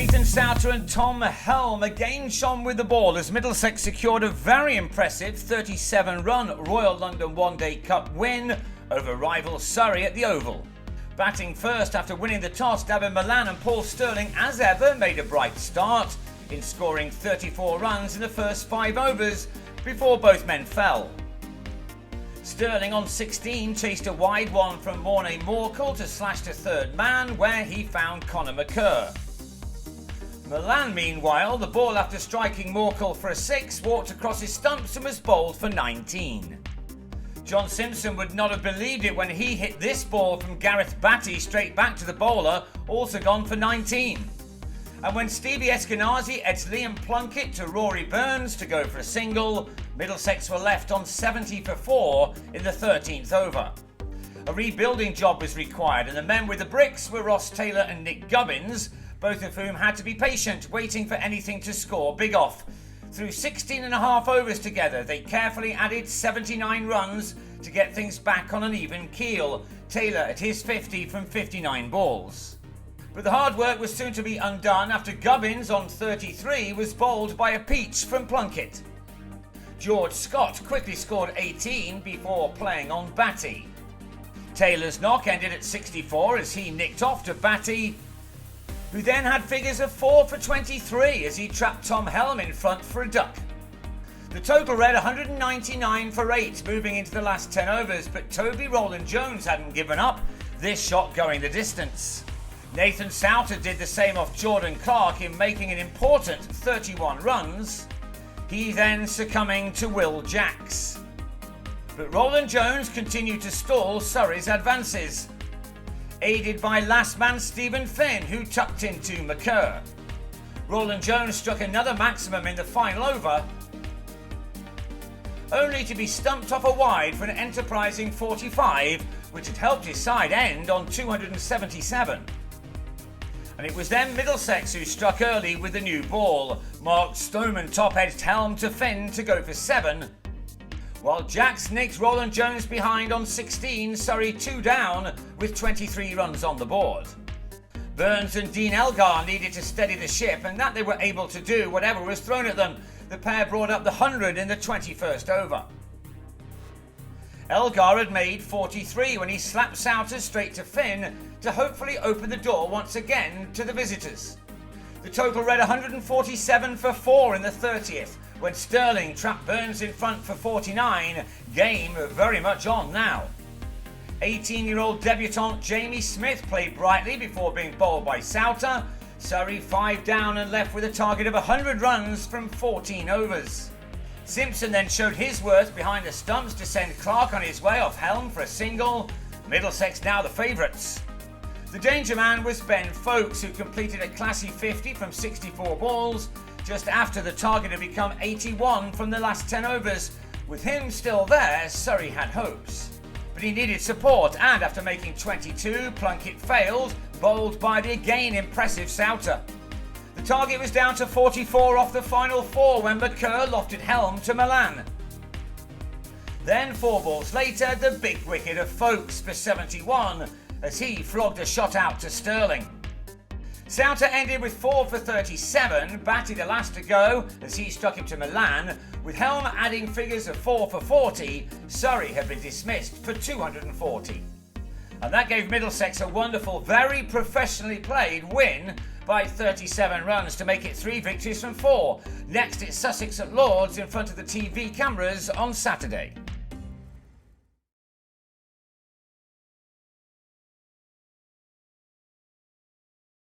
Helm Sowter and Tom Helm again shone with the ball as Middlesex secured a very impressive 37-run Royal London One Day Cup win over rival Surrey at the Oval. Batting first after winning the toss, David Milan and Paul Stirling, as ever, made a bright start in scoring 34 runs in the first 5 overs before both men fell. Stirling on 16 chased a wide one from Mornay Morkel to slash to third man, where he found Connor McCurr. Milan, meanwhile, the ball after striking Morkel for a 6, walked across his stumps and was bowled for 19. John Simpson would not have believed it when he hit this ball from Gareth Batty straight back to the bowler, also gone for 19. And when Stevie Eskenazi edged Liam Plunkett to Rory Burns to go for a single, Middlesex were left on 70 for 4 in the 13th over. A rebuilding job was required, and the men with the bricks were Ross Taylor and Nick Gubbins, both of whom had to be patient, waiting for anything to score big off. Through 16.5 overs together, they carefully added 79 runs to get things back on an even keel, Taylor at his 50 from 59 balls. But the hard work was soon to be undone after Gubbins on 33 was bowled by a peach from Plunkett. George Scott quickly scored 18 before playing on Batty. Taylor's knock ended at 64 as he nicked off to Batty, who then had figures of 4 for 23 as he trapped Tom Helm in front for a duck. The total read 199 for 8 moving into the last 10 overs, but Toby Rowland-Jones hadn't given up, this shot going the distance. Helm Sowter did the same off Jordan Clark in making an important 31 runs, he then succumbing to Will Jacks. But Rowland-Jones continued to stall Surrey's advances, aided by last man Stephen Finn, who tucked into McCurr. Rowland-Jones struck another maximum in the final over, only to be stumped off a wide for an enterprising 45, which had helped his side end on 277. And it was then Middlesex who struck early with the new ball. Mark Stoneman top-edged Helm to Finn to go for 7, while Jacks nicked Rowland-Jones behind on 16, Surrey 2 down with 23 runs on the board. Burns and Dean Elgar needed to steady the ship, and that they were able to do whatever was thrown at them. The pair brought up the 100 in the 21st over. Elgar had made 43 when he slapped Sowter straight to Finn to hopefully open the door once again to the visitors. The total read 147 for 4 in the 30th, when Stirling trapped Burns in front for 49, game very much on now. 18-year-old debutant Jamie Smith played brightly before being bowled by Sowter. Surrey 5 down and left with a target of 100 runs from 14 overs. Simpson then showed his worth behind the stumps to send Clark on his way off Helm for a single. Middlesex now the favourites. The danger man was Ben Foakes, who completed a classy 50 from 64 balls, just after the target had become 81 from the last 10 overs. With him still there, Surrey had hopes. But he needed support, and after making 22, Plunkett failed, bowled by the again impressive Sowter. The target was down to 44 off the final 4 when McCurr lofted Helm to Milan. Then 4 balls later, the big wicket of Foakes for 71 as he flogged a shot out to Stirling. Sowter ended with 4 for 37, Batty the last to go as he struck him to Milan. With Helm adding figures of 4 for 40, Surrey had been dismissed for 240. And that gave Middlesex a wonderful, very professionally played win by 37 runs to make it 3 victories from 4. Next it's Sussex at Lords in front of the TV cameras on Saturday.